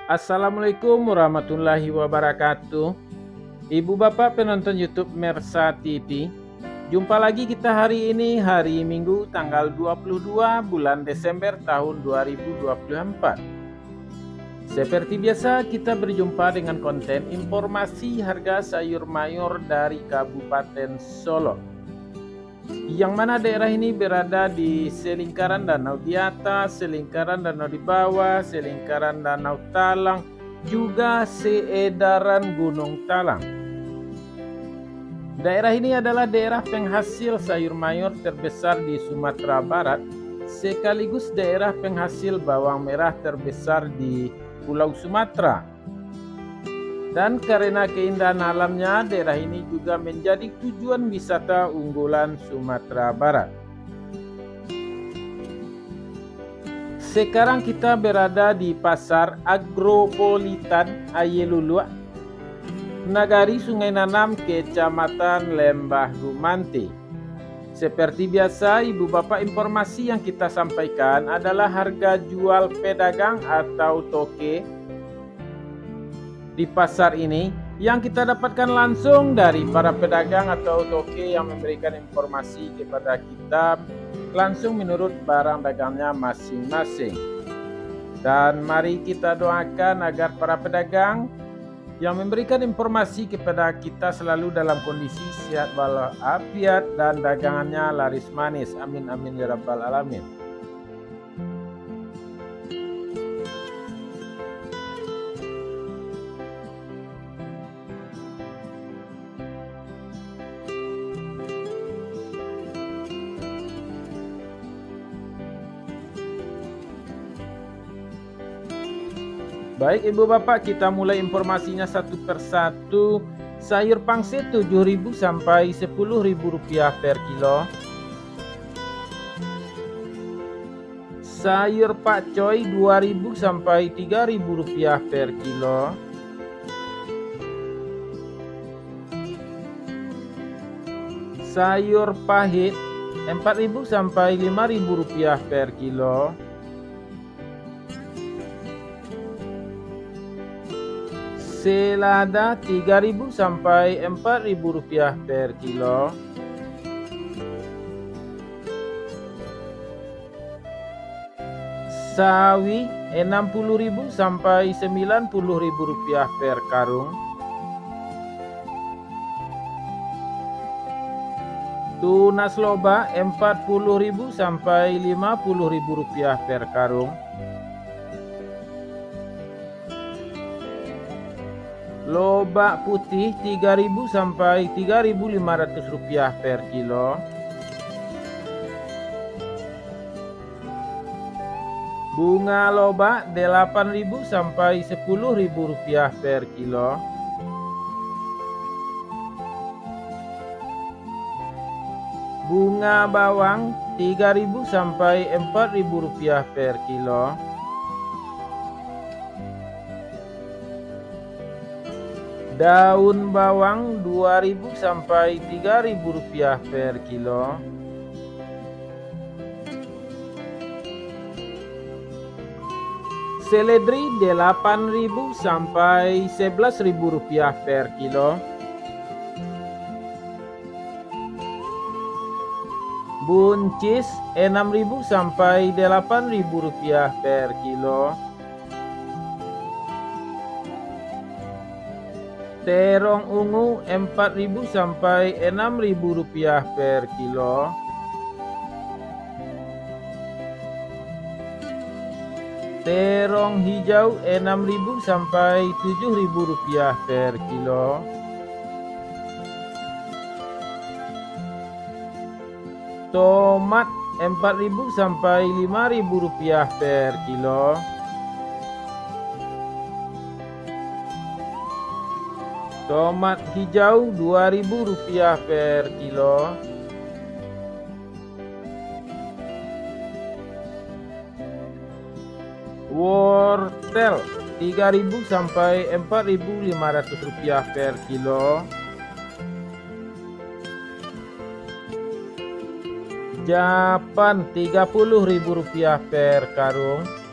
Assalamualaikum warahmatullahi wabarakatuh. Ibu bapak penonton YouTube Mersa TV. Jumpa lagi kita hari ini, hari Minggu tanggal 22 bulan Desember tahun 2024. Seperti biasa kita berjumpa dengan konten informasi harga sayur mayur dari Kabupaten Solo, yang mana daerah ini berada di selingkaran danau di atas, selingkaran danau di bawah, selingkaran danau Talang, juga seedaran Gunung Talang. Daerah ini adalah daerah penghasil sayur mayur terbesar di Sumatera Barat, sekaligus daerah penghasil bawang merah terbesar di Pulau Sumatera. Dan karena keindahan alamnya, daerah ini juga menjadi tujuan wisata unggulan Sumatera Barat. Sekarang kita berada di Pasar Agropolitan Ayelulua, Nagari Sungai Nanam, Kecamatan Lembah Gumanti. Seperti biasa, ibu bapak, informasi yang kita sampaikan adalah harga jual pedagang atau toke di pasar ini yang kita dapatkan langsung dari para pedagang atau toke yang memberikan informasi kepada kita langsung menurut barang dagangnya masing-masing. Dan mari kita doakan agar para pedagang yang memberikan informasi kepada kita selalu dalam kondisi sehat walafiat dan dagangannya laris manis. Amin amin ya rabbal alamin. Baik ibu bapak, kita mulai informasinya satu persatu. Sayur pangsit 7.000 sampai 10.000 rupiah per kilo. Sayur pakcoy 2.000 sampai 3.000 rupiah per kilo. Sayur pahit 4.000 sampai 5.000 rupiah per kilo. Selada 3.000 sampai 4.000 rupiah per kilo. Sawi 60.000 sampai 90.000 rupiah per karung. Tunas loba 40.000 sampai 50.000 rupiah per karung. Lobak putih 3.000 sampai 3.500 rupiah per kilo. Bunga lobak 8.000 sampai 10.000 rupiah per kilo. Bunga bawang 3.000 sampai 4.000 rupiah per kilo. Daun bawang 2.000 sampai 3.000 rupiah per kilo. Seledri 8.000 sampai 11.000 rupiah per kilo. Buncis 6.000 sampai 8.000 rupiah per kilo. Terong ungu 4.000 sampai 6.000 rupiah per kilo. Terong hijau 6.000 sampai 7.000 rupiah per kilo. Tomat 4.000 sampai 5.000 rupiah per kilo. Tomat hijau 2.000 rupiah per kilo. Wortel 3.000 sampai 4.500 rupiah per kilo. Japan Rp30.000 per karung.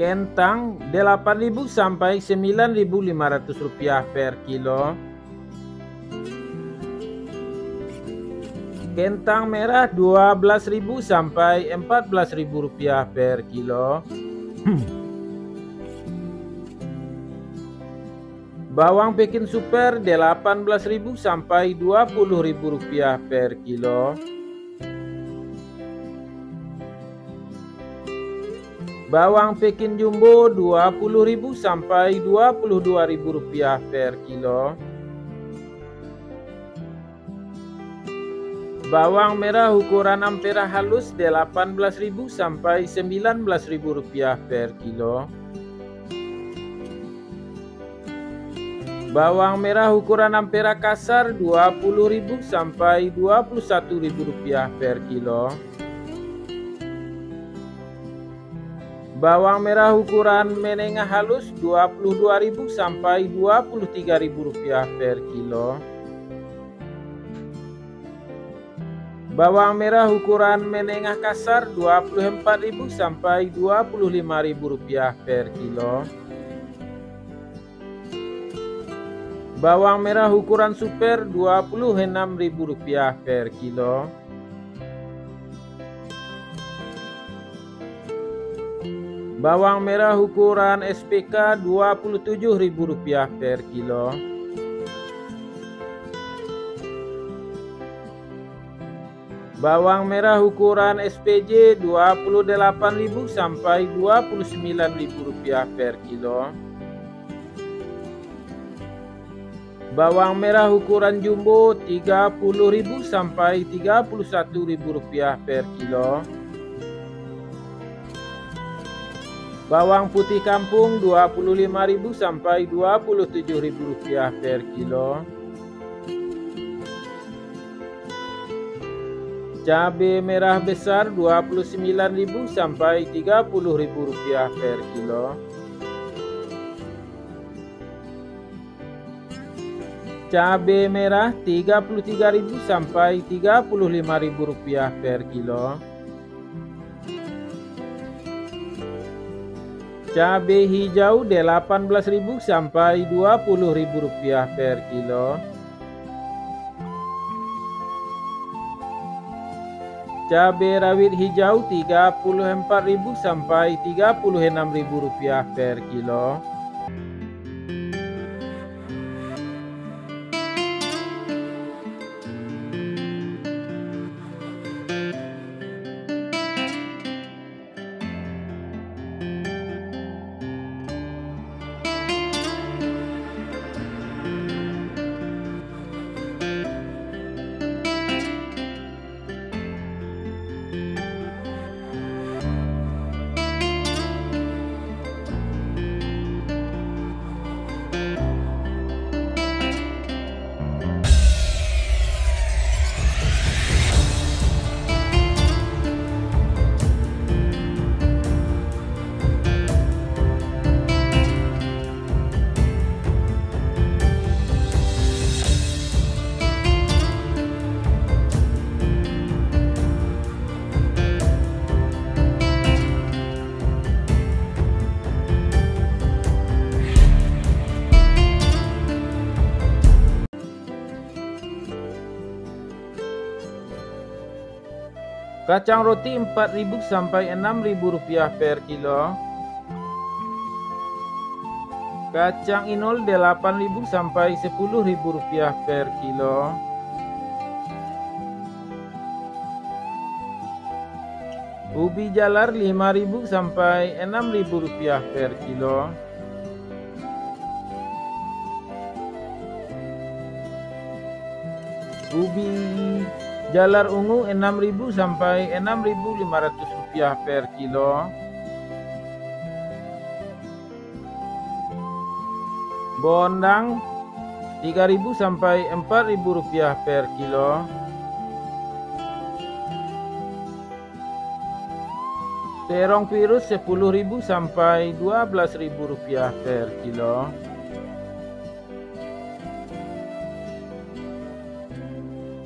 Kentang 8.000 sampai 9.500 rupiah per kilo. Kentang merah 12.000 sampai 14.000 rupiah per kilo. Bawang Pekin super 18.000 sampai 20.000 rupiah per kilo. Bawang Pekin jumbo 20.000 sampai 22.000 rupiah per kilo. Bawang merah ukuran ampera halus 18.000 sampai 19.000 rupiah per kilo. Bawang merah ukuran ampera kasar 20.000 sampai 21.000 rupiah per kilo. Bawang merah ukuran menengah halus 22.000 sampai 23.000 rupiah per kilo. Bawang merah ukuran menengah kasar 24.000 sampai 25.000 rupiah per kilo. Bawang merah ukuran super 26.000 rupiah per kilo. Bawang merah ukuran SPK 27.000 rupiah per kilo. Bawang merah ukuran SPJ 28.000 sampai 29.000 rupiah per kilo. Bawang merah ukuran jumbo 30.000 sampai 31.000 rupiah per kilo. Bawang putih kampung 25.000 sampai 27.000 rupiah per kilo. Cabai merah besar 29.000 sampai 30.000 rupiah per kilo. Cabai merah 33.000 sampai 35.000 rupiah per kilo. Cabai hijau 18.000 sampai 20.000 rupiah per kilo. Cabai rawit hijau 34.000 sampai 36.000 rupiah per kilo. Kacang roti 4.000 sampai 6.000 rupiah per kilo. Kacang inul 8.000 sampai 10.000 rupiah per kilo. Ubi jalar 5.000 sampai 6.000 rupiah per kilo. Ubi jalar ungu 6.000 sampai 6.500 rupiah per kilo. Bondang 3.000 sampai 4.000 rupiah per kilo. Terong virus 10.000 sampai 12.000 rupiah per kilo.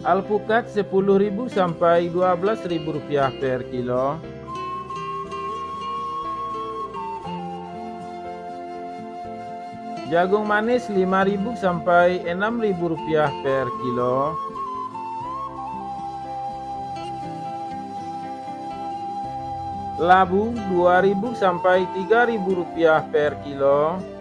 Alpukat 10.000 sampai 12.000 rupiah per kilo. Jagung manis 5.000 sampai 6.000 rupiah per kilo. Labu 2.000 sampai 3.000 rupiah per kilo.